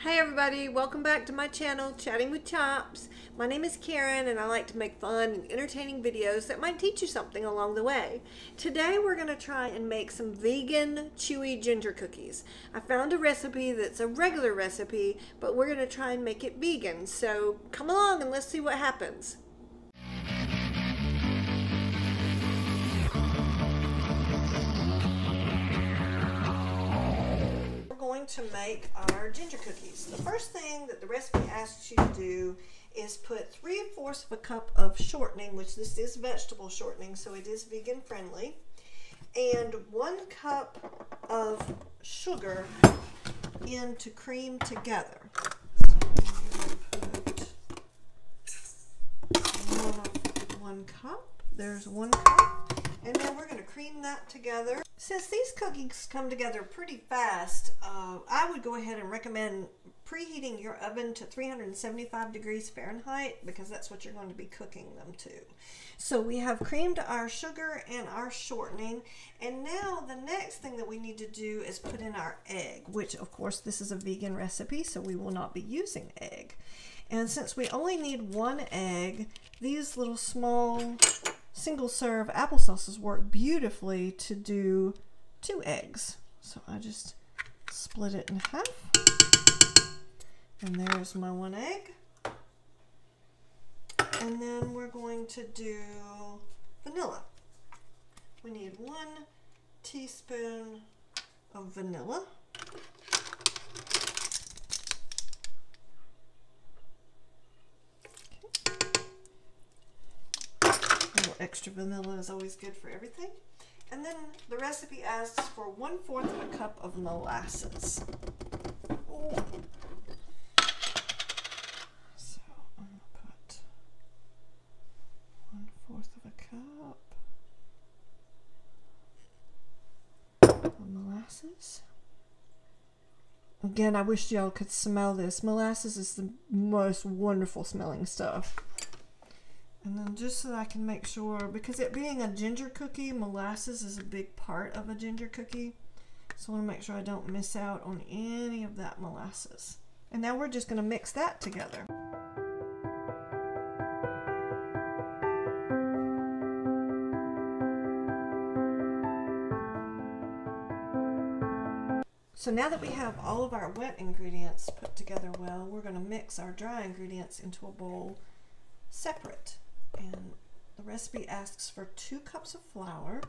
Hey everybody, welcome back to my channel, Chatting with Chops. My name is Karen and I like to make fun and entertaining videos that might teach you something along the way. Today we're going to try and make some vegan chewy ginger cookies. I found a recipe that's a regular recipe, but we're going to try and make it vegan. So come along and let's see what happens. To make our ginger cookies. The first thing that the recipe asks you to do is put 3/4 of a cup of shortening, which this is vegetable shortening, so it is vegan friendly, and 1 cup of sugar in to cream together. So put 1 cup. There's 1 cup. And then we're going to cream that together. Since these cookies come together pretty fast, I would go ahead and recommend preheating your oven to 375 degrees Fahrenheit because that's what you're going to be cooking them to. So we have creamed our sugar and our shortening, and now the next thing that we need to do is put in our egg, which of course this is a vegan recipe, so we will not be using egg. And since we only need 1 egg, these little small single serve applesauces work beautifully to do 2 eggs. So I just split it in half. And there's my 1 egg. And then we're going to do vanilla. We need 1 teaspoon of vanilla. Extra vanilla is always good for everything. And then the recipe asks for 1/4 of a cup of molasses. Ooh. So I'm going to put 1/4 of a cup of molasses. Again, I wish y'all could smell this. Molasses is the most wonderful smelling stuff. And then just so that I can make sure, because it being a ginger cookie, molasses is a big part of a ginger cookie. So I want to make sure I don't miss out on any of that molasses. And now we're just going to mix that together. So now that we have all of our wet ingredients put together well, we're going to mix our dry ingredients into a bowl separate. And the recipe asks for 2 cups of flour.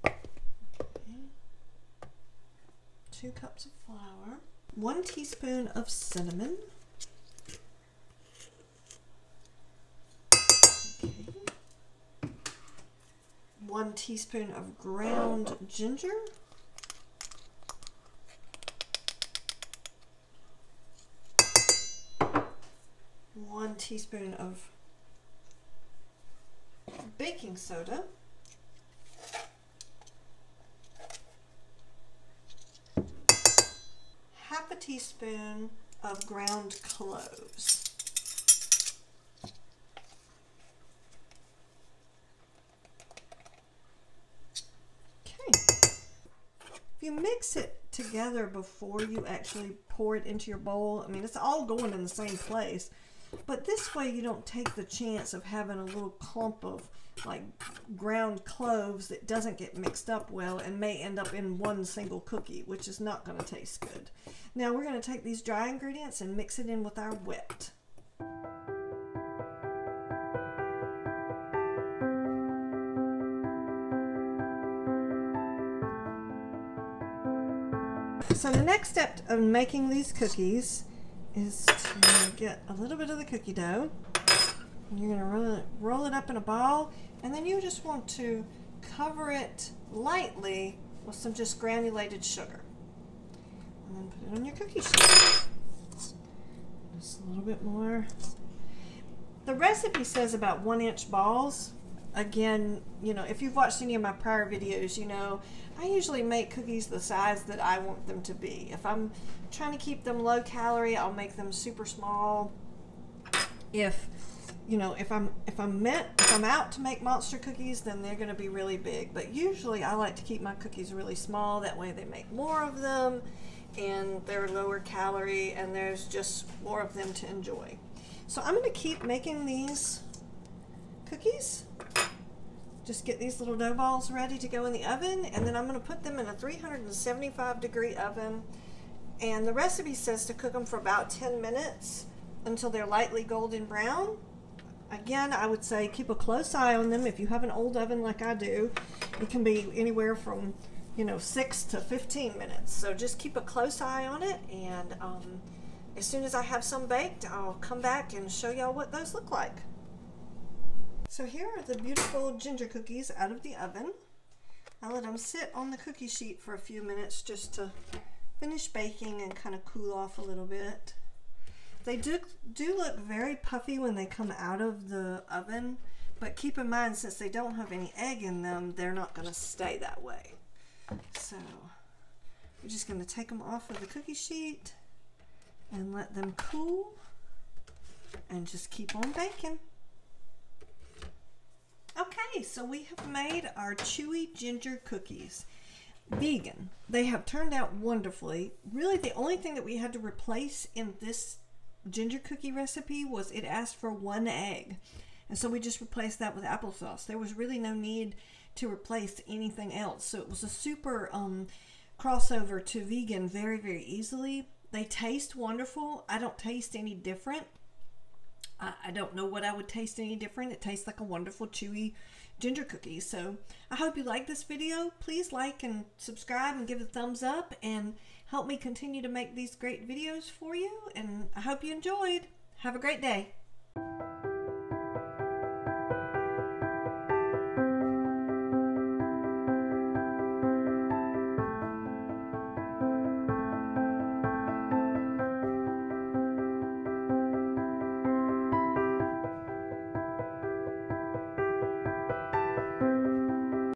Okay. 2 cups of flour. 1 teaspoon of cinnamon. Okay. 1 teaspoon of ground ginger. 1 teaspoon of baking soda, half a teaspoon of ground cloves. Okay. If you mix it together before you actually pour it into your bowl, I mean, it's all going in the same place. But this way you don't take the chance of having a little clump of like ground cloves that doesn't get mixed up well and may end up in one single cookie, which is not going to taste good. Now we're going to take these dry ingredients and mix it in with our wet. So the next step of making these cookies is to get a little bit of the cookie dough. And you're going to roll it up in a ball, and then you just want to cover it lightly with some just granulated sugar. And then put it on your cookie sheet. Just a little bit more. The recipe says about 1-inch balls. Again, you know, if you've watched any of my prior videos, you know, I usually make cookies the size that I want them to be. If I'm trying to keep them low calorie, I'll make them super small. If you know, if I'm out to make monster cookies, then they're going to be really big. But usually I like to keep my cookies really small. That way they make more of them and they're lower calorie and there's just more of them to enjoy. So I'm going to keep making these cookies. Just get these little dough balls ready to go in the oven, and then I'm going to put them in a 375-degree oven. And the recipe says to cook them for about 10 minutes until they're lightly golden brown. Again, I would say keep a close eye on them. If you have an old oven like I do, it can be anywhere from, you know, 6 to 15 minutes. So just keep a close eye on it, and as soon as I have some baked, I'll come back and show y'all what those look like. So here are the beautiful ginger cookies out of the oven. I let them sit on the cookie sheet for a few minutes just to finish baking and kind of cool off a little bit. They do look very puffy when they come out of the oven, but keep in mind, since they don't have any egg in them, they're not going to stay that way. So we're just going to take them off of the cookie sheet and let them cool and just keep on baking. Okay, so we have made our chewy ginger cookies. Vegan. They have turned out wonderfully. Really, the only thing that we had to replace in this ginger cookie recipe was it asked for 1 egg. And so we just replaced that with applesauce. There was really no need to replace anything else. So it was a super crossover to vegan very, very easily. They taste wonderful. I don't taste any different. I don't know what I would taste any different. It tastes like a wonderful chewy ginger cookie. So I hope you like this video. Please like and subscribe and give a thumbs up and help me continue to make these great videos for you. And I hope you enjoyed. Have a great day.